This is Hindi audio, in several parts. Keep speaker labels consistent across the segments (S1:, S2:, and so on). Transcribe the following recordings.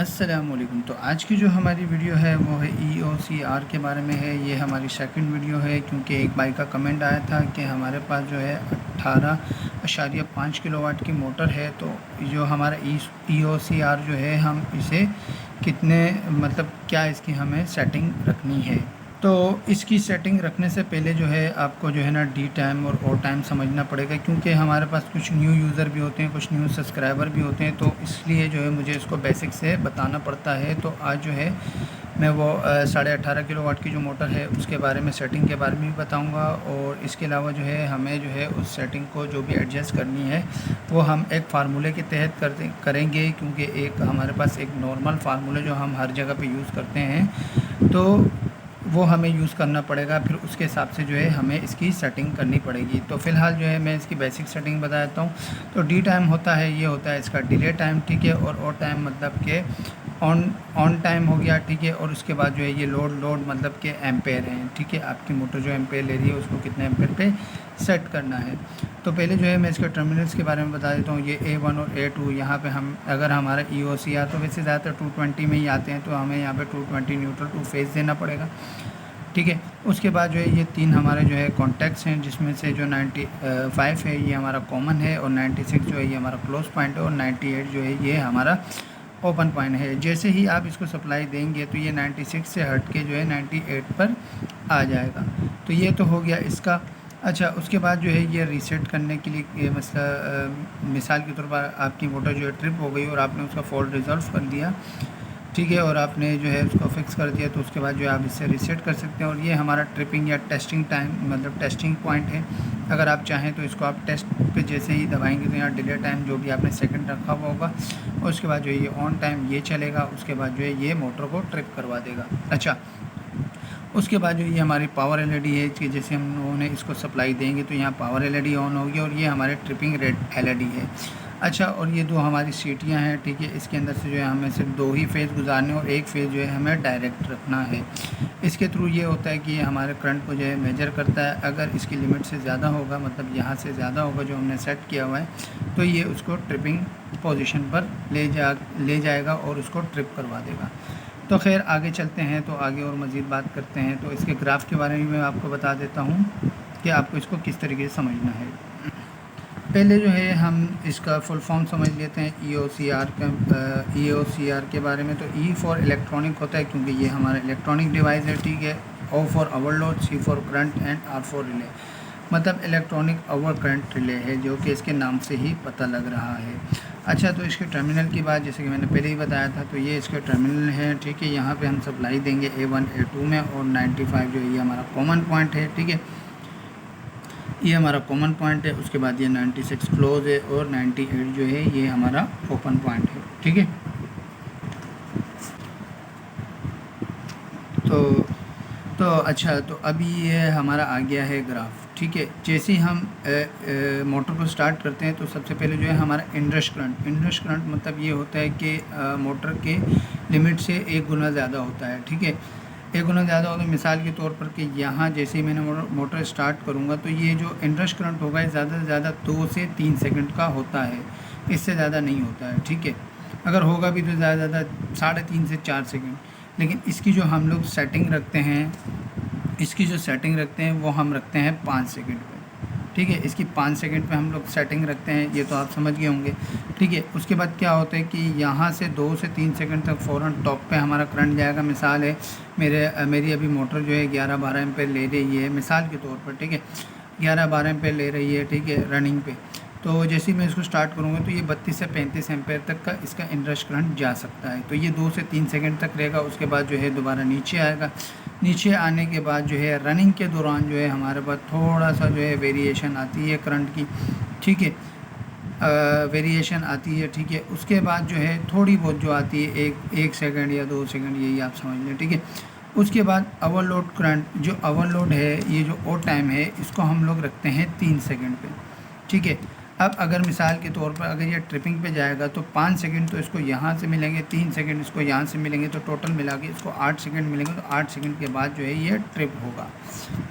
S1: अस्सलामुअलैकुम। तो आज की जो हमारी वीडियो है वो है EOCR के बारे में है। ये हमारी सेकंड वीडियो है क्योंकि एक भाई का कमेंट आया था कि हमारे पास जो है 18.5 किलोवाट की मोटर है, तो जो हमारा EOCR जो है हम इसे कितने मतलब क्या इसकी हमें सेटिंग रखनी है। तो इसकी सेटिंग रखने से पहले जो है आपको जो है ना डी टाइम और ओ टाइम समझना पड़ेगा, क्योंकि हमारे पास कुछ न्यू यूज़र भी होते हैं, कुछ न्यू सब्सक्राइबर भी होते हैं, तो इसलिए जो है मुझे इसको बेसिक से बताना पड़ता है। तो आज जो है मैं वो 18.5 किलोवाट की जो मोटर है उसके बारे में, सेटिंग के बारे में भी बताऊंगा। और इसके अलावा जो है हमें जो है उस सेटिंग को जो भी एडजस्ट करनी है वो हम एक फार्मूले के तहत करेंगे, क्योंकि एक हमारे पास एक नॉर्मल फार्मूला जो हम हर जगह पे यूज़ करते हैं तो वो हमें यूज़ करना पड़ेगा। फिर उसके हिसाब से जो है हमें इसकी सेटिंग करनी पड़ेगी। तो फ़िलहाल जो है मैं इसकी बेसिक सेटिंग बता देता हूँ। तो डी टाइम होता है, ये होता है इसका डिले टाइम, ठीक है। और ओ टाइम मतलब कि ऑन टाइम हो गया, ठीक है। और उसके बाद जो है ये लोड मतलब कि एम्पेयर हैं, ठीक है। आपकी मोटर जो एम्पेयर ले रही है उसको कितने एम्पेयर पे सेट करना है। तो पहले जो है मैं इसके टर्मिनल्स के बारे में बता देता हूँ। ये A1 और A2, यहाँ पे हम अगर हमारा EOCR तो वैसे ज़्यादातर 220 में ही आते हैं, तो हमें यहाँ पे 220 न्यूट्रल टू फेज़ देना पड़ेगा, ठीक है। उसके बाद जो है ये तीन हमारे जो है कॉन्टैक्ट्स हैं, जिसमें से जो 95 है ये हमारा कॉमन है, और 96 जो है ये हमारा क्लोज पॉइंट है, और 98 जो है ये हमारा ओपन पॉइंट है। जैसे ही आप इसको सप्लाई देंगे तो ये 96 से हट के जो है 98 पर आ जाएगा। तो ये तो हो गया इसका। अच्छा, उसके बाद जो है ये रीसेट करने के लिए ये मिसाल के तौर पर आपकी मोटर जो है ट्रिप हो गई और आपने उसका फॉल्ट रिजॉल्व कर दिया, ठीक है, और आपने जो है उसको फिक्स कर दिया, तो उसके बाद जो है आप इससे रीसेट कर सकते हैं। और ये हमारा ट्रिपिंग या टेस्टिंग टाइम मतलब टेस्टिंग पॉइंट है। अगर आप चाहें तो इसको आप टेस्ट पे जैसे ही दबाएंगे तो यहाँ डिले टाइम जो भी आपने सेकंड रखा हुआ होगा, और उसके बाद जो है ये ऑन टाइम ये चलेगा। उसके बाद जो है ये मोटर को ट्रिप करवा देगा। अच्छा, उसके बाद जो ये हमारी पावर LED है कि जैसे हम लोगों ने इसको सप्लाई देंगे तो यहाँ पावर LED ऑन होगी, और ये हमारे ट्रिपिंग रेड LED है। अच्छा, और ये दो हमारी सीटियाँ हैं, ठीक है। इसके अंदर से जो है हमें सिर्फ दो ही फेज़ गुजारने और एक फेज़ जो है हमें डायरेक्ट रखना है। इसके थ्रू ये होता है कि ये हमारे करंट को जो है मेजर करता है। अगर इसकी लिमिट से ज़्यादा होगा, मतलब यहाँ से ज़्यादा होगा जो हमने सेट किया हुआ है, तो ये उसको ट्रिपिंग पोजीशन पर ले जाएगा और उसको ट्रिप करवा देगा। तो खैर आगे चलते हैं, तो आगे और मज़ीद बात करते हैं। तो इसके ग्राफ के बारे में मैं आपको बता देता हूँ कि आपको इसको किस तरीके से समझना है। पहले जो है हम इसका फुल फॉर्म समझ लेते हैं EOCR के बारे में। तो E फॉर इलेक्ट्रॉनिक होता है, क्योंकि ये हमारा इलेक्ट्रॉनिक डिवाइस है, ठीक है। O for overload, C for current and R for relay, मतलब इलेक्ट्रॉनिक ओवर करंट रिले है, जो कि इसके नाम से ही पता लग रहा है। अच्छा, तो इसके टर्मिनल की बात जैसे कि मैंने पहले ही बताया था, तो ये इसके टर्मिनल हैं, ठीक है। यहाँ पे हम सप्लाई देंगे A1 A2 में, और 95 जो है ये हमारा कॉमन पॉइंट है, ठीक है। ये हमारा कॉमन पॉइंट है। उसके बाद ये 96 क्लोज है, और 98 जो है ये हमारा ओपन पॉइंट है, ठीक है। तो अच्छा, तो अभी ये हमारा आ गया है ग्राफ, ठीक है। जैसे ही हम मोटर को स्टार्ट करते हैं तो सबसे पहले जो है हमारा इनरश करंट मतलब ये होता है कि मोटर के लिमिट से 1 गुना ज़्यादा होता है, ठीक है। 1 गुना ज़्यादा होता है। मिसाल के तौर पर कि यहाँ जैसे ही मैंने मोटर स्टार्ट करूँगा तो ये जो इनरश करंट होगा ये ज़्यादा से ज़्यादा 2 से 3 सेकंड का होता है, इससे ज़्यादा नहीं होता है, ठीक है। अगर होगा भी तो ज़्यादा 3.5 से 4 सेकंड। लेकिन इसकी जो हम लोग सेटिंग रखते हैं, वो हम रखते हैं 5 सेकंड पे, ठीक है। इसकी 5 सेकंड पे हम लोग सेटिंग रखते हैं, ये तो आप समझ गए होंगे, ठीक है। उसके बाद क्या होता है कि यहाँ से 2 से 3 सेकंड तक फ़ौरन टॉप पे हमारा करंट जाएगा। मिसाल है मेरी अभी मोटर जो है 11-12 एम्पेयर ले रही है, मिसाल के तौर पर, ठीक है। 11-12 एम्पेयर ले रही है, ठीक है, रनिंग पे। तो जैसे ही मैं इसको स्टार्ट करूँगा तो ये 32 से 35 एम्पेयर तक का इसका इनरश करंट जा सकता है। तो ये 2 से 3 सेकंड तक रहेगा। उसके बाद जो है दोबारा नीचे आएगा। नीचे आने के बाद जो है रनिंग के दौरान जो है हमारे पास थोड़ा सा जो है वेरिएशन आती है करंट की, ठीक है, वेरिएशन आती है, ठीक है। उसके बाद जो है थोड़ी बहुत जो आती है एक सेकंड या 2 सेकंड, यही आप समझ लें, ठीक है। उसके बाद ओवरलोड करंट, जो ओवरलोड है, ये जो ओ टाइम है, इसको हम लोग रखते हैं 3 सेकंड पे, ठीक है। अब अगर मिसाल के तौर पर अगर ये ट्रिपिंग पे जाएगा तो 5 सेकंड तो इसको यहाँ से मिलेंगे, 3 सेकंड इसको यहाँ से मिलेंगे, तो टोटल मिला के इसको 8 सेकंड मिलेंगे। तो 8 सेकंड के बाद जो है ये ट्रिप होगा।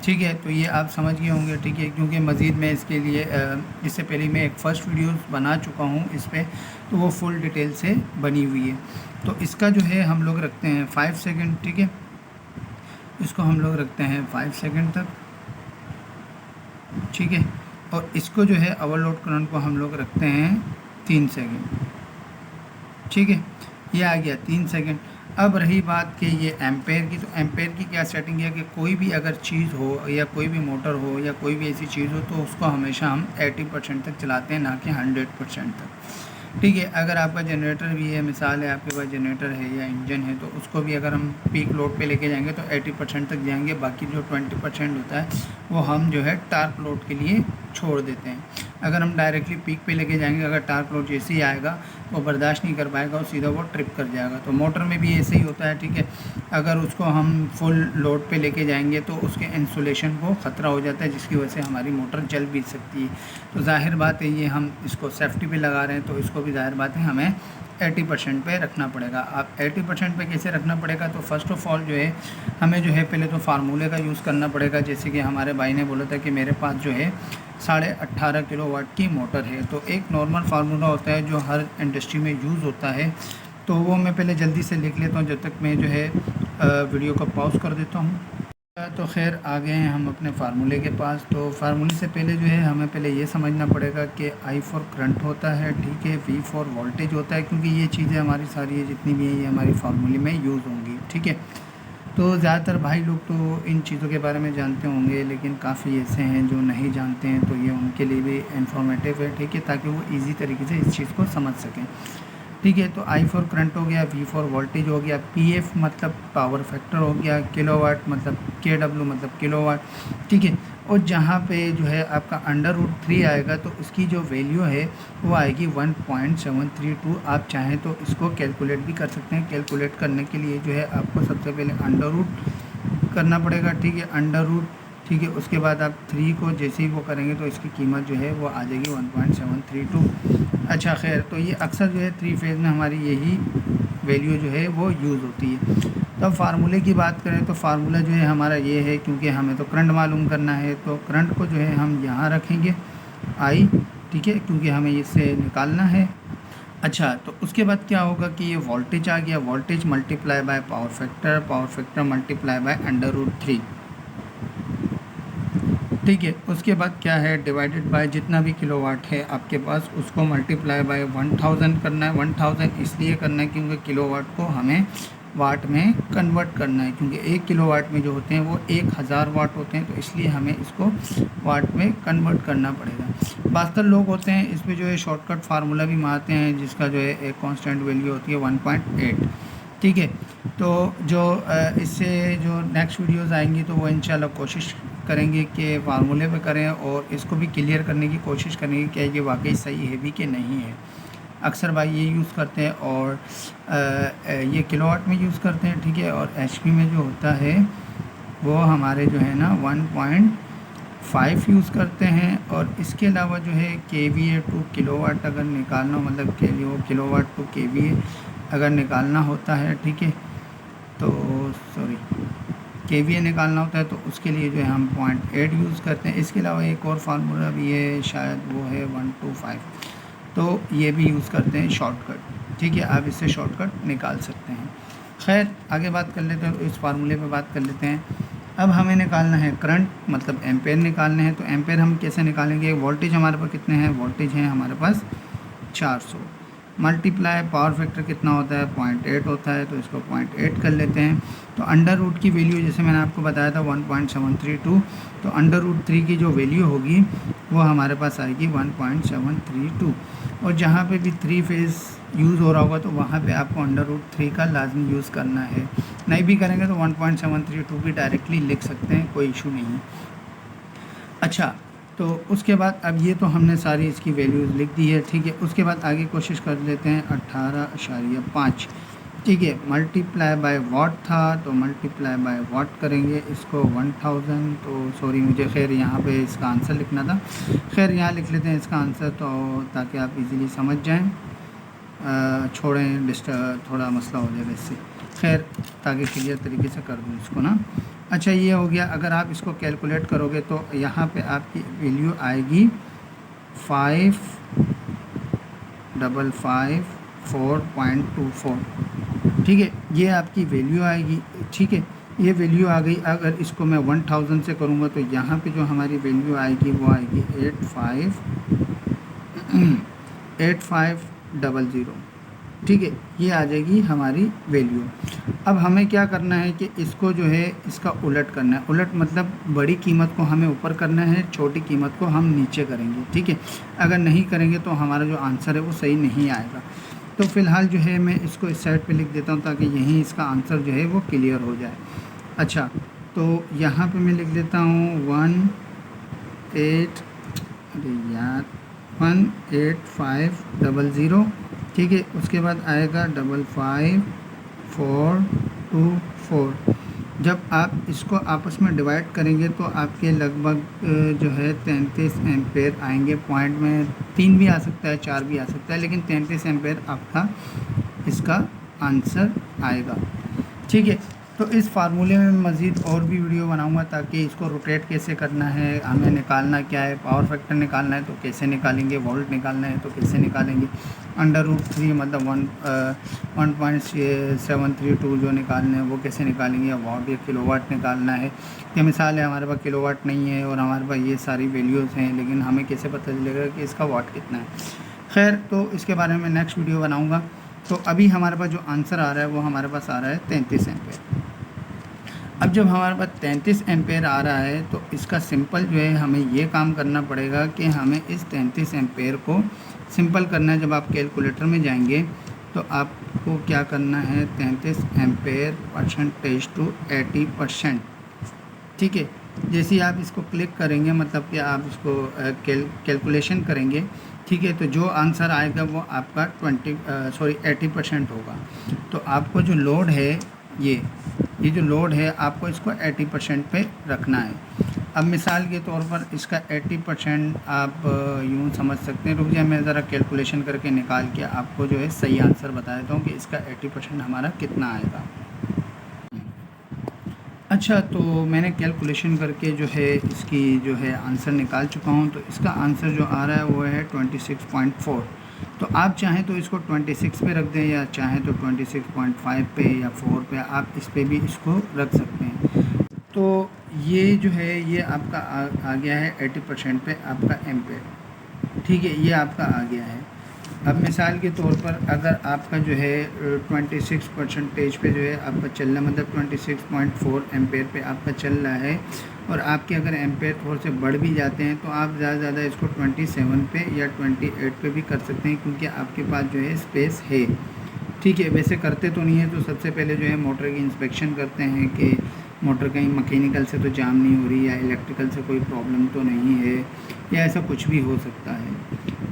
S1: ठीक है, तो ये आप समझ गए होंगे। ठीक है, क्योंकि मज़ीद मैं इसके लिए इससे पहले मैं एक फ़र्स्ट वीडियो बना चुका हूँ इस पर, तो वो फुल डिटेल से बनी हुई है। तो इसका जो है हम लोग रखते हैं 5 सेकेंड। ठीक है, इसको हम लोग रखते हैं 5 सेकेंड तक। ठीक है, और इसको जो है ओवरलोड करंट को हम लोग रखते हैं 3 सेकेंड। ठीक है, ये आ गया 3 सेकेंड। अब रही बात कि ये एम्पेयर की, तो एम्पेयर की क्या सेटिंग है कि कोई भी अगर चीज़ हो या कोई भी मोटर हो या कोई भी ऐसी चीज़ हो तो उसको हमेशा हम 80% तक चलाते हैं, ना कि 100% तक। ठीक है, अगर आपका जनरेटर भी है, मिसाल है आपके पास जनरेटर है या इंजन है, तो उसको भी अगर हम पीक लोड पे लेके जाएंगे तो 80% तक जाएंगे। बाकी जो 20% होता है वो हम जो है टार्क लोड के लिए छोड़ देते हैं। अगर हम डायरेक्टली पीक पे लेके जाएंगे, अगर टार्क लोड जैसे ही आएगा वो बर्दाश्त नहीं कर पाएगा और सीधा वो ट्रिप कर जाएगा। तो मोटर में भी ऐसे ही होता है। ठीक है, अगर उसको हम फुल लोड पे लेके जाएंगे तो उसके इंसुलेशन को ख़तरा हो जाता है, जिसकी वजह से हमारी मोटर जल भी सकती है। तो जाहिर बात है ये हम इसको सेफ्टी पे लगा रहे हैं, तो इसको भी जाहिर बात है हमें 80% पे रखना पड़ेगा। अब 80% पे कैसे रखना पड़ेगा, तो फर्स्ट ऑफ़ ऑल जो है हमें जो है पहले तो फार्मूले का यूज़ करना पड़ेगा। जैसे कि हमारे भाई ने बोला था कि मेरे पास जो है 18.5 किलोवाट की मोटर है। तो एक नॉर्मल फार्मूला होता है जो हर इंडस्ट्री में यूज़ होता है, तो वो मैं पहले जल्दी से लिख लेता हूँ जब तक मैं जो है वीडियो को पॉज कर देता हूँ। तो खैर आ गए हैं हम अपने फार्मूले के पास। तो फार्मूले से पहले जो है हमें पहले ये समझना पड़ेगा कि I फॉर करंट होता है। ठीक है, V फॉर वोल्टेज होता है, क्योंकि ये चीज़ें हमारी सारी है जितनी भी है ये हमारी फार्मूले में यूज़ होंगी। ठीक है, तो ज़्यादातर भाई लोग तो इन चीज़ों के बारे में जानते होंगे, लेकिन काफ़ी ऐसे हैं जो नहीं जानते हैं, तो ये उनके लिए भी इन्फॉर्मेटिव है। ठीक है, ताकि वो ईज़ी तरीके से इस चीज़ को समझ सकें। ठीक है, तो I फॉर करंट हो गया, V फॉर वोल्टेज हो गया, PF मतलब पावर फैक्टर हो गया, किलोवाट मतलब KW मतलब किलोवाट। ठीक है, और जहाँ पे जो है आपका √3 आएगा तो उसकी जो वैल्यू है वो आएगी 1.732। आप चाहें तो इसको कैलकुलेट भी कर सकते हैं। कैलकुलेट करने के लिए जो है आपको सबसे पहले अंडर करना पड़ेगा। ठीक है, अंडर। ठीक है, उसके बाद आप 3 को जैसे ही वो करेंगे तो इसकी कीमत जो है वो आ जाएगी 1.732। अच्छा खैर, तो ये अक्सर जो है 3 फेज़ में हमारी यही वैल्यू जो है वो यूज़ होती है। तो अब फार्मूले की बात करें तो फार्मूला जो है हमारा ये है, क्योंकि हमें तो करंट मालूम करना है, तो करंट को जो है हम यहाँ रखेंगे I। ठीक है, क्योंकि हमें इससे निकालना है। अच्छा, तो उसके बाद क्या होगा कि ये वोल्टेज आ गया, voltage multiply by power factor, power factor multiply by √3। ठीक है, उसके बाद क्या है, डिवाइडेड बाय जितना भी किलोवाट है आपके पास उसको मल्टीप्लाई बाय 1000 करना है। 1000 इसलिए करना है क्योंकि किलोवाट को हमें वाट में कन्वर्ट करना है, क्योंकि 1 किलोवाट में जो होते हैं वो 1000 वाट होते हैं, तो इसलिए हमें इसको वाट में कन्वर्ट करना पड़ेगा। बास्तर लोग होते हैं इस पर जो है शॉर्टकट फार्मूला भी मारते हैं, जिसका जो है एक कांस्टेंट वैल्यू होती है 1.8। ठीक है, तो जो इससे जो नेक्स्ट वीडियोस आएंगी तो वो इंशाल्लाह कोशिश करेंगे कि फार्मूले पे करें और इसको भी क्लियर करने की कोशिश करेंगे कि ये वाकई सही है भी कि नहीं है। अक्सर भाई ये यूज़ करते हैं और ये किलोवाट में यूज़ करते हैं। ठीक है, और HP में जो होता है वो हमारे जो है ना 1.5 यूज़ करते हैं। और इसके अलावा जो है KVA टू किलोवाट अगर निकालना, मतलब किलोवाट टू KVA अगर निकालना होता है, ठीक है, तो KVA निकालना होता है तो उसके लिए जो है हम 0.8 यूज़ करते हैं। इसके अलावा एक और फार्मूला भी है, शायद वो है 125, तो ये भी यूज़ करते हैं शॉर्टकट। ठीक है, आप इससे शॉर्टकट निकाल सकते हैं। खैर आगे बात कर लेते हैं, इस फार्मूले पे बात कर लेते हैं। अब हमें निकालना है करंट, मतलब एम्पेयर निकालने हैं। तो एम्पेयर हम कैसे निकालेंगे, वोल्टेज हमारे पास कितने हैं, वोल्टेज हैं हमारे पास 400, मल्टीप्लाई पावर फैक्टर कितना होता है 0.8 होता है, तो इसको 0.8 कर लेते हैं। तो अंडर रूट की वैल्यू जैसे मैंने आपको बताया था 1.732, तो अंडर√3 की जो वैल्यू होगी वो हमारे पास आएगी 1.732। और जहाँ पे भी 3 फेज़ यूज़ हो रहा होगा तो वहाँ पे आपको अंडर√3 का लाजमी यूज़ करना है। नहीं भी करेंगे तो 1.732 भी डायरेक्टली लिख सकते हैं, कोई इशू नहीं। अच्छा, तो उसके बाद अब ये तो हमने सारी इसकी वैल्यूज़ लिख दी है। ठीक है, उसके बाद आगे कोशिश कर लेते हैं 18.5। ठीक है। मल्टीप्लाई बाय वाट था तो मल्टीप्लाई बाय वाट करेंगे इसको 1000, तो सॉरी मुझे खैर यहाँ पे इसका आंसर लिखना था, खैर यहाँ लिख लेते हैं इसका आंसर, तो ताकि आप इजीली समझ जाएं। छोड़ें थोड़ा मसला हो जाएगा इससे, खैर ताकि क्लियर तरीके से कर दूँ इसको ना। अच्छा ये हो गया। अगर आप इसको कैलकुलेट करोगे तो यहाँ पे आपकी वैल्यू आएगी 5554.24। ठीक है, ये आपकी वैल्यू आएगी। ठीक है, ये वैल्यू आ गई। अगर इसको मैं 1000 से करूँगा तो यहाँ पे जो हमारी वैल्यू आएगी वो आएगी 8500। ठीक है, ये आ जाएगी हमारी वैल्यू। अब हमें क्या करना है कि इसको जो है इसका उलट करना है। उलट मतलब बड़ी कीमत को हमें ऊपर करना है, छोटी कीमत को हम नीचे करेंगे। ठीक है, अगर नहीं करेंगे तो हमारा जो आंसर है वो सही नहीं आएगा। तो फ़िलहाल जो है मैं इसको इस साइड पे लिख देता हूँ ताकि यहीं इसका आंसर जो है वो क्लियर हो जाए। अच्छा, तो यहाँ पे मैं लिख देता हूँ 18500। ठीक है, उसके बाद आएगा 55424। जब आप इसको आपस में डिवाइड करेंगे तो आपके लगभग जो है 33 एम्पेयर आएंगे। पॉइंट में 3 भी आ सकता है, 4 भी आ सकता है, लेकिन 33 एम्पेयर आपका इसका आंसर आएगा। ठीक है, तो इस फार्मूले में मज़ीद और भी वीडियो बनाऊंगा ताकि इसको रोटेट कैसे करना है, हमें निकालना क्या है, पावर फैक्टर निकालना है तो कैसे निकालेंगे, वोल्ट निकालना है तो कैसे निकालेंगे, √3 मतलब 1.732 जो निकालना है वो कैसे निकालेंगे, वाट या किलोवाट निकालना है। ये मिसाल है, हमारे पास किलोवाट नहीं है और हमारे पास ये सारी वैल्यूज़ हैं, लेकिन हमें कैसे पता चलेगा कि इसका वाट कितना है। खैर, तो इसके बारे में नेक्स्ट वीडियो बनाऊँगा। तो अभी हमारे पास जो आंसर आ रहा है वो हमारे पास आ रहा है 33 एम्पेयर। अब जब हमारे पास 33 एम्पेयर आ रहा है तो इसका सिंपल जो है हमें ये काम करना पड़ेगा कि हमें इस 33 एम्पेयर को सिंपल करना है। जब आप कैलकुलेटर में जाएंगे तो आपको क्या करना है, 33 एम्पेयर परसेंटेज टू 80%। ठीक है, जैसे ही आप इसको क्लिक करेंगे मतलब कि आप इसको कैलकुलेशन करेंगे, ठीक है, तो जो आंसर आएगा वो आपका 80% होगा। तो आपको जो लोड है ये जो लोड है आपको इसको 80% पे रखना है। अब मिसाल के तौर पर इसका 80% आप यूँ समझ सकते हैं। रुक जाए, मैं ज़रा कैलकुलेशन करके निकाल के आपको जो है सही आंसर बता देता हूँ कि इसका 80% हमारा कितना आएगा। अच्छा, तो मैंने कैलकुलेशन करके जो है इसकी जो है आंसर निकाल चुका हूँ। तो इसका आंसर जो आ रहा है वो है 26.4। तो आप चाहें तो इसको 26 पे रख दें या चाहें तो 26.5 पे या 4 पे, आप इस पे भी इसको रख सकते हैं। तो ये जो है ये आपका आ गया है 80% पे आपका एम्पेयर। ठीक है, ये आपका आ गया है। अब मिसाल के तौर पर अगर आपका जो है 26% पे जो है आपका चल रहा है, मतलब 26.4 एम्पेयर पे आपका चल रहा है, और आपके अगर एम्पेयर थोड़े से बढ़ भी जाते हैं तो आप ज़्यादा से ज़्यादा इसको 27 पे या 28 पे भी कर सकते हैं, क्योंकि आपके पास जो है स्पेस है। ठीक है, वैसे करते तो नहीं है, तो सबसे पहले जो है मोटर की इंस्पेक्शन करते हैं कि मोटर कहीं मैकेनिकल से तो जाम नहीं हो रही या इलेक्ट्रिकल से कोई प्रॉब्लम तो नहीं है, या ऐसा कुछ भी हो सकता है।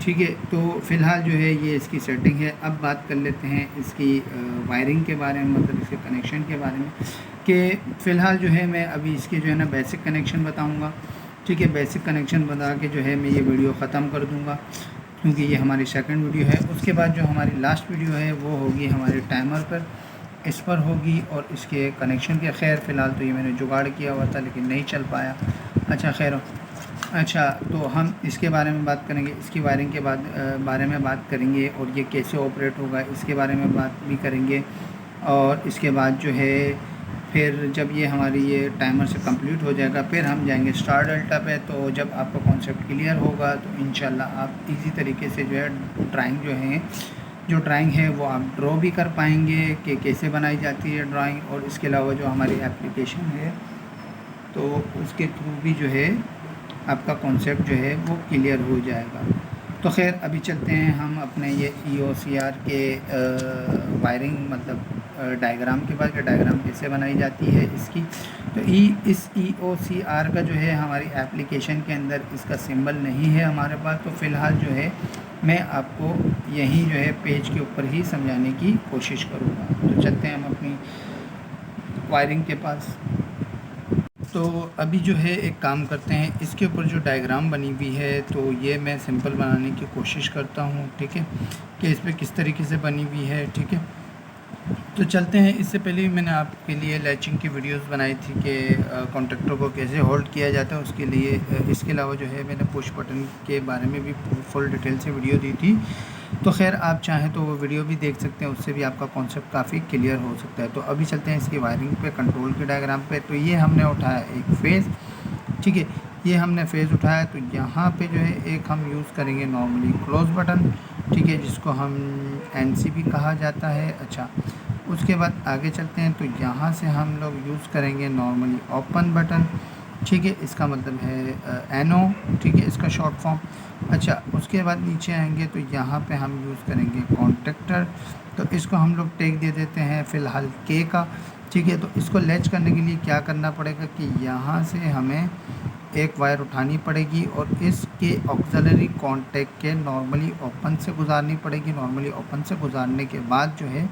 S1: ठीक है, तो फ़िलहाल जो है ये इसकी सेटिंग है। अब बात कर लेते हैं इसकी वायरिंग के बारे में, मतलब इसके कनेक्शन के बारे में, कि फ़िलहाल जो है मैं अभी इसके जो है ना बेसिक कनेक्शन बताऊँगा। ठीक है, बेसिक कनेक्शन बता के जो है मैं ये वीडियो ख़त्म कर दूँगा, क्योंकि ये हमारी सेकंड वीडियो है। उसके बाद जो हमारी लास्ट वीडियो है वो होगी हमारे टाइमर पर, इस पर होगी, और इसके कनेक्शन के खैर फ़िलहाल तो ये मैंने जुगाड़ किया हुआ था लेकिन नहीं चल पाया। अच्छा खैर, अच्छा तो हम इसके बारे में बात करेंगे, इसकी वायरिंग के बारे में बात करेंगे, और ये कैसे ऑपरेट होगा इसके बारे में बात भी करेंगे। और इसके बाद जो है फिर जब ये हमारी ये टाइमर से कंप्लीट हो जाएगा फिर हम जाएंगे स्टार डेल्टा पे। तो जब आपका कॉन्सेप्ट क्लियर होगा तो इंशाल्लाह आप इजी तरीके से जो है ड्राइंग है वो आप ड्रॉ भी कर पाएंगे कि कैसे बनाई जाती है ड्राइंग, और इसके अलावा जो हमारी एप्लीकेशन है तो उसके थ्रू भी जो है आपका कॉन्सेप्ट जो है वो क्लियर हो जाएगा। तो खैर अभी चलते हैं हम अपने ये EOCR के वायरिंग मतलब डायग्राम के पास, कि डायग्राम कैसे बनाई जाती है इसकी। तो इस EOCR का जो है हमारी एप्लीकेशन के अंदर इसका सिंबल नहीं है हमारे पास। तो फ़िलहाल जो है मैं आपको यहीं जो है पेज के ऊपर ही समझाने की कोशिश करूँगा। तो चलते हैं हम अपनी वायरिंग के पास। तो अभी जो है एक काम करते हैं, इसके ऊपर जो डायग्राम बनी हुई है तो ये मैं सिंपल बनाने की कोशिश करता हूँ, ठीक है, कि इस पर किस तरीके से बनी हुई है, ठीक है। तो चलते हैं। इससे पहले भी मैंने आपके लिए लैचिंग की वीडियोस बनाई थी कि कॉन्टैक्टर को कैसे होल्ड किया जाता है, उसके लिए इसके अलावा जो है मैंने पुश बटन के बारे में भी फुल डिटेल से वीडियो दी थी। तो खैर आप चाहें तो वो वीडियो भी देख सकते हैं, उससे भी आपका कॉन्सेप्ट काफ़ी क्लियर हो सकता है। तो अभी चलते हैं इसकी वायरिंग पे, कंट्रोल के डायग्राम पे। तो ये हमने उठाया एक फेज़, ठीक है, ये हमने फेज़ उठाया। तो यहाँ पे जो है एक हम यूज़ करेंगे नॉर्मली क्लोज़ बटन, ठीक है, जिसको हम NC भी कहा जाता है। अच्छा, उसके बाद आगे चलते हैं। तो यहाँ से हम लोग यूज़ करेंगे नॉर्मली ओपन बटन, ठीक है, इसका मतलब है NO, ठीक है, इसका शॉर्ट फॉर्म। अच्छा, उसके बाद नीचे आएंगे तो यहाँ पे हम यूज़ करेंगे कॉन्टैक्टर। तो इसको हम लोग टैग दे देते हैं फ़िलहाल K का, ठीक है। तो इसको लैच करने के लिए क्या करना पड़ेगा कि यहाँ से हमें एक वायर उठानी पड़ेगी और इसके ऑक्सिलरी कॉन्टैक्ट के नॉर्मली ओपन से गुजारनी पड़ेगी। नॉर्मली ओपन से गुजारने के बाद जो है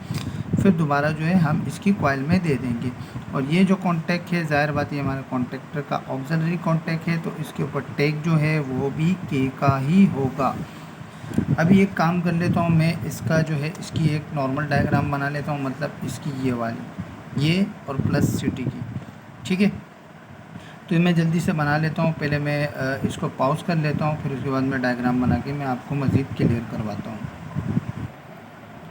S1: फिर दोबारा जो है हम इसकी कॉइल में दे देंगे। और ये जो कॉन्टैक्ट है, ज़ाहिर बात ये हमारे कॉन्टैक्टर का ऑक्सिलरी कॉन्टैक्ट है, तो इसके ऊपर टैग जो है वो भी K का ही होगा। अभी एक काम कर लेता हूँ मैं, इसका जो है इसकी एक नॉर्मल डायग्राम बना लेता हूँ, मतलब इसकी ये वाली, ये और प्लस सिटी की, ठीक है। तो मैं जल्दी से बना लेता हूँ। पहले मैं इसको पॉज कर लेता हूँ, फिर उसके बाद मैं डायग्राम बना के मैं आपको मज़ीद क्लियर करवाता हूँ।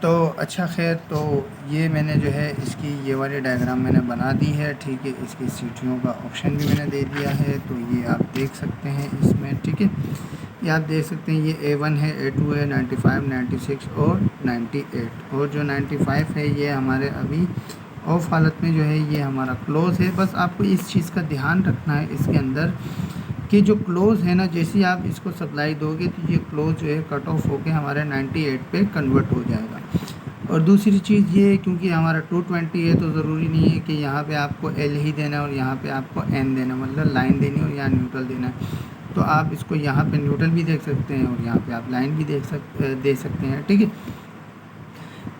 S1: तो अच्छा खैर, तो ये मैंने जो है इसकी ये वाली डायग्राम मैंने बना दी है, ठीक है। इसकी सीटियों का ऑप्शन भी मैंने दे दिया है, तो ये आप देख सकते हैं इसमें, ठीक है। ये आप देख सकते हैं, ये A1 है, A2 है, 95, 96 और 98। और जो 95 है ये हमारे अभी ऑफ हालत में जो है ये हमारा क्लोज़ है। बस आपको इस चीज़ का ध्यान रखना है इसके अंदर कि जो क्लोज़ है ना, जैसे ही आप इसको सप्लाई दोगे तो ये क्लोज़ जो है कट ऑफ होकर हमारे 98 पे कन्वर्ट हो जाएगा। और दूसरी चीज़ ये, क्योंकि हमारा 220 है तो ज़रूरी नहीं है कि यहाँ पे आपको L ही देना है और यहाँ पे आपको N देना, मतलब लाइन देनी है और यहाँ न्यूट्रल देना है। तो आप इसको यहाँ पे न्यूट्रल भी देख सकते हैं और यहाँ पे आप लाइन भी दे सकते हैं, ठीक है।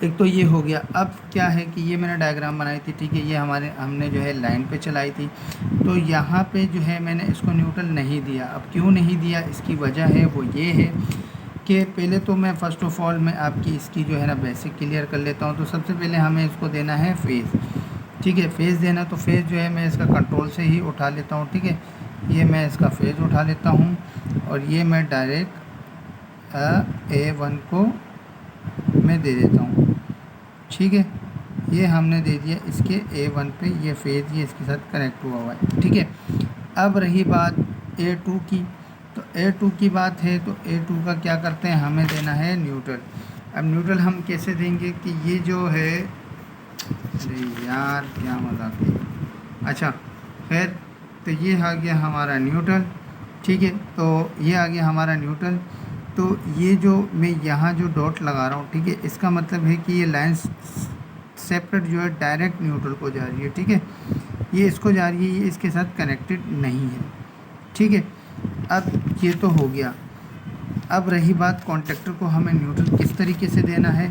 S1: एक तो ये हो गया। अब क्या है कि ये मैंने डायग्राम बनाई थी, ठीक है, ये हमने जो है लाइन पे चलाई थी। तो यहाँ पे जो है मैंने इसको न्यूट्रल नहीं दिया। अब क्यों नहीं दिया, इसकी वजह है वो ये है कि पहले तो मैं फ़र्स्ट ऑफ़ ऑल मैं आपकी इसकी जो है ना बेसिक क्लियर कर लेता हूँ। तो सबसे पहले हमें इसको देना है फेज़, ठीक है, फेज़ देना। तो फेज़ जो है मैं इसका कंट्रोल से ही उठा लेता हूँ, ठीक है। ये मैं इसका फेज़ उठा लेता हूँ और ये मैं डायरेक्ट A1 को मैं दे देता हूँ, ठीक है। ये हमने दे दिया इसके A1 पे, ये फेज़ ये इसके साथ कनेक्ट हुआ हुआ है, ठीक है। अब रही बात A2 की, तो A2 की बात है तो A2 का क्या करते हैं, हमें देना है न्यूट्रल। अब न्यूट्रल हम कैसे देंगे कि ये जो है, अरे यार क्या मजाक है। अच्छा खैर, तो ये आ गया हमारा न्यूट्रल, ठीक है। तो ये आ गया हमारा न्यूट्रल। तो ये जो मैं यहाँ जो डॉट लगा रहा हूँ, ठीक है, इसका मतलब है कि ये लाइन सेपरेट जो है डायरेक्ट न्यूट्रल को जा रही है, ठीक है। ये इसको जा रही है, ये इसके साथ कनेक्टेड नहीं है, ठीक है। अब ये तो हो गया। अब रही बात कॉन्टैक्टर को हमें न्यूट्रल किस तरीके से देना है,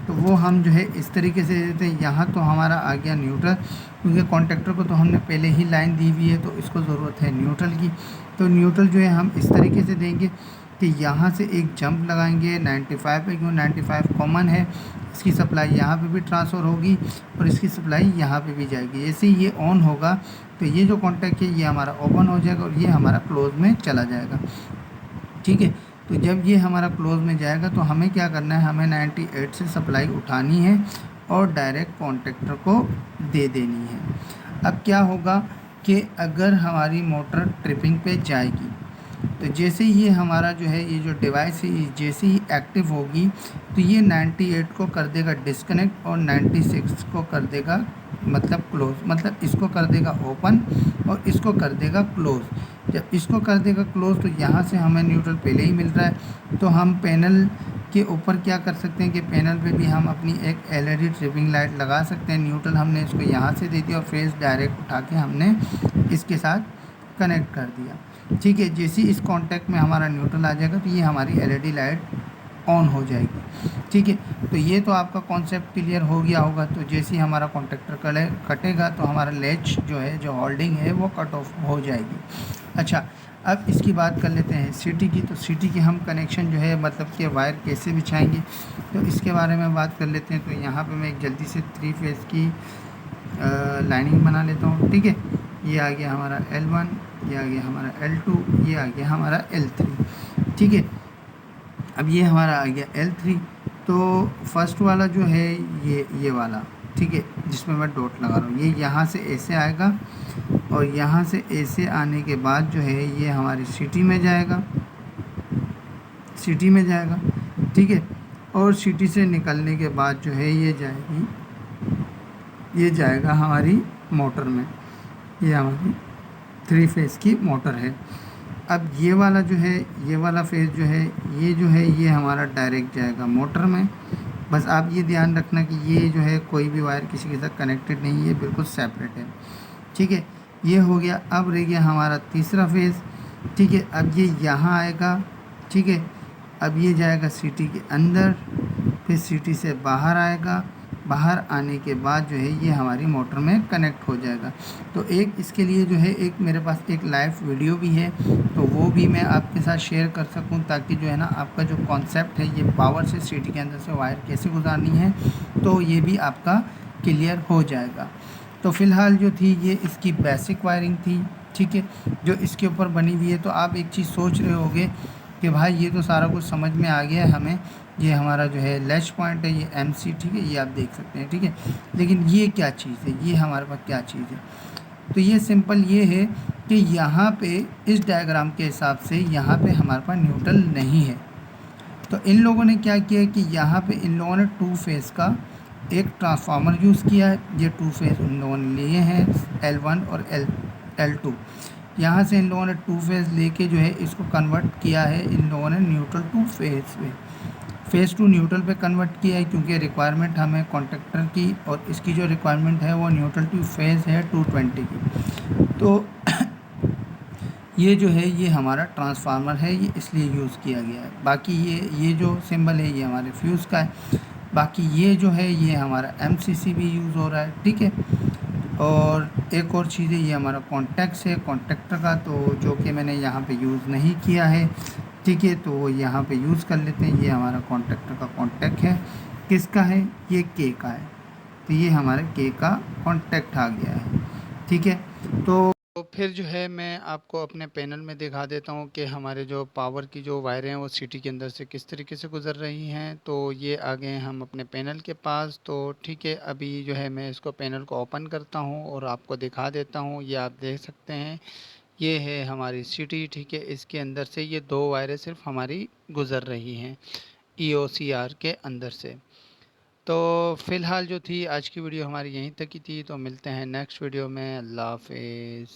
S1: तो वो हम जो है इस तरीके से देते हैं। यहाँ तो हमारा आ गया न्यूट्रल, क्योंकि कॉन्टैक्टर को तो हमने पहले ही लाइन दी हुई है, तो इसको ज़रूरत है न्यूट्रल की। तो न्यूट्रल जो है हम इस तरीके से देंगे कि यहाँ से एक जंप लगाएंगे 95 पे, क्यों 95 कॉमन है। इसकी सप्लाई यहाँ पे भी ट्रांसफ़र होगी और इसकी सप्लाई यहाँ पे भी जाएगी। जैसे ही ये ऑन होगा तो ये जो कॉन्टैक्ट है ये हमारा ओपन हो जाएगा और ये हमारा क्लोज़ में चला जाएगा, ठीक है। तो जब ये हमारा क्लोज़ में जाएगा तो हमें क्या करना है, हमें 98 से सप्लाई उठानी है और डायरेक्ट कॉन्टैक्टर को दे देनी है। अब क्या होगा कि अगर हमारी मोटर ट्रिपिंग पे जाएगी तो जैसे ही ये हमारा जो है ये जो डिवाइस है जैसे ही एक्टिव होगी तो ये 98 को कर देगा डिस्कनेक्ट और 96 को कर देगा मतलब क्लोज़, मतलब इसको कर देगा ओपन और इसको कर देगा क्लोज़। जब इसको कर देगा क्लोज़ तो यहाँ से हमें न्यूट्रल पहले ही मिल रहा है, तो हम पैनल के ऊपर क्या कर सकते हैं कि पैनल पे भी हम अपनी एक LED ट्रिपिंग लाइट लगा सकते हैं। न्यूट्रल हमने इसको यहाँ से दे दिया और फेस डायरेक्ट उठा के हमने इसके साथ कनेक्ट कर दिया, ठीक है। जैसे इस कॉन्टैक्ट में हमारा न्यूट्रल आ जाएगा तो ये हमारी LED लाइट ऑन हो जाएगी। ठीक है, तो ये तो आपका कॉन्सेप्ट क्लियर हो गया होगा। तो जैसे ही हमारा कॉन्टैक्टर कटेगा तो हमारा लैच जो है, जो होल्डिंग है, वो कट ऑफ हो जाएगी। अच्छा, अब इसकी बात कर लेते हैं सिटी की। तो सिटी की हम कनेक्शन जो है, मतलब कि वायर कैसे बिछाएंगे, तो इसके बारे में बात कर लेते हैं। तो यहाँ पे मैं एक जल्दी से 3 फेज़ की लाइनिंग बना लेता हूँ। ठीक है, ये आ गया हमारा L1, ये आ गया हमारा L2, ये आ गया हमारा L3। ठीक है, अब ये हमारा आ गया L3। तो फर्स्ट वाला जो है ये वाला, ठीक है, जिसमें मैं डॉट लगा रहा हूँ, ये यहाँ से ऐसे आएगा और यहाँ से ऐसे आने के बाद जो है ये हमारी सिटी में जाएगा, सिटी में जाएगा। ठीक है, और सिटी से निकलने के बाद जो है ये जाएगी, ये जाएगा हमारी मोटर में। ये हमारी 3 फेज़ की मोटर है। अब ये वाला जो है, ये वाला फेज़ जो है, ये जो है ये हमारा डायरेक्ट जाएगा मोटर में। बस आप ये ध्यान रखना कि ये जो है कोई भी वायर किसी के साथ कनेक्टेड नहीं है, बिल्कुल सेपरेट है। ठीक है, ये हो गया। अब रह गया हमारा तीसरा फेज़। ठीक है, अब ये यहाँ आएगा। ठीक है, अब ये जाएगा सिटी के अंदर, फिर सिटी से बाहर आएगा। बाहर आने के बाद जो है ये हमारी मोटर में कनेक्ट हो जाएगा। तो एक इसके लिए जो है एक मेरे पास एक लाइव वीडियो भी है, तो वो भी मैं आपके साथ शेयर कर सकूं, ताकि जो है ना आपका जो कॉन्सेप्ट है, ये पावर से सिटी के अंदर से वायर कैसे गुजारनी है, तो ये भी आपका क्लियर हो जाएगा। तो फ़िलहाल जो थी ये इसकी बेसिक वायरिंग थी। ठीक है, जो इसके ऊपर बनी हुई है। तो आप एक चीज़ सोच रहे होंगे कि भाई ये तो सारा कुछ समझ में आ गया है हमें, ये हमारा जो है लैच पॉइंट है, ये MC, ठीक है, ये आप देख सकते हैं। ठीक है, लेकिन ये क्या चीज़ है, ये हमारे पास क्या चीज़ है? तो ये सिंपल ये है कि यहाँ पे इस डायग्राम के हिसाब से यहाँ पे हमारे पास न्यूट्रल नहीं है। तो इन लोगों ने क्या किया कि यहाँ पे इन लोगों ने 2 फेज़ का एक ट्रांसफार्मर यूज़ किया है। ये 2 फेज़ इन लोगों ने लिए हैं, L1 और L2। यहाँ से इन लोगों ने 2 फेज़ लेके जो है इसको कन्वर्ट किया है इन लोगों ने न्यूट्रल टू फेज़ में, फेज़ टू न्यूट्रल पे कन्वर्ट किया है, क्योंकि रिक्वायरमेंट हमें कॉन्ट्रैक्टर की और इसकी जो रिक्वायरमेंट है वो न्यूट्रल टू फेज़ है 220 की। तो ये जो है ये हमारा ट्रांसफार्मर है, ये इसलिए यूज़ किया गया है। बाकी ये जो सिंबल है ये हमारे फ्यूज़ का है। बाकी ये जो है ये हमारा MCC भी यूज़ हो रहा है। ठीक है, और एक और चीज़ है, ये हमारा कॉन्टैक्ट्स है कॉन्ट्रैक्टर का, तो जो कि मैंने यहाँ पे यूज़ नहीं किया है। ठीक है, तो यहाँ पे यूज़ कर लेते हैं। ये हमारा कॉन्ट्रैक्टर का कॉन्टैक्ट है, किसका है, ये K का है। तो ये हमारे K का कॉन्टैक्ट आ गया है। ठीक है, तो फिर जो है मैं आपको अपने पैनल में दिखा देता हूँ कि हमारे जो पावर की जो वायरें हैं वो सिटी के अंदर से किस तरीके से गुजर रही हैं। तो ये आ गए हैं हम अपने पैनल के पास। तो ठीक है, अभी जो है मैं इसको पैनल को ओपन करता हूँ और आपको दिखा देता हूँ। ये आप देख सकते हैं, ये है हमारी सिटी। ठीक है, इसके अंदर से ये 2 वायरें सिर्फ हमारी गुजर रही हैं EOCR के अंदर से। तो फ़िलहाल जो थी आज की वीडियो हमारी यहीं तक ही थी। तो मिलते हैं नेक्स्ट वीडियो में। अल्लाह हाफ़िज़।